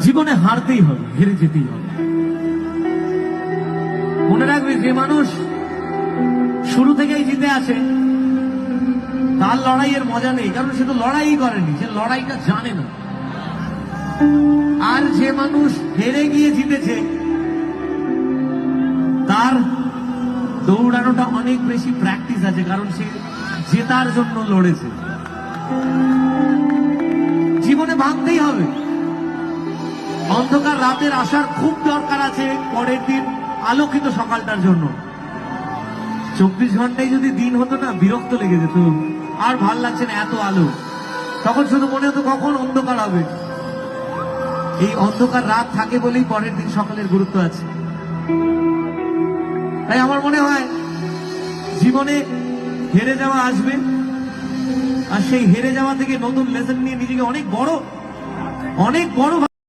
জীবনে হারতেই হবে, হেরে যেতেই হবে। মনে রাখবে, যে মানুষ শুরু থেকেই জিতে আসে তার লড়াইয়ের মজা নেই, কারণ সে তো লড়াই করেনি, সে লড়াইটা জানে না। আর যে মানুষ হেরে গিয়ে জিতেছে তার দৌড়ানোটা অনেক বেশি প্র্যাকটিস আছে, কারণ সে জেতার জন্য লড়েছে। জীবনে ভাঙতেই হবে। অন্ধকার রাতের আসার খুব দরকার আছে পরের দিন আলোকিত সকালটার জন্য। 24 ঘন্টায় যদি দিন হতো না, বিরক্ত লেগে যেত, আর ভাল লাগছে না এত আলো। তখন শুধু মনে হতো কখন অন্ধকার হবে। এই অন্ধকার রাত থাকে বলেই পরের দিন সকালের গুরুত্ব আছে। তাই আমার মনে হয় জীবনে হেরে যাওয়া আসবে, আর সেই হেরে যাওয়া থেকে নতুন লেসন নিয়ে নিজেকে অনেক বড়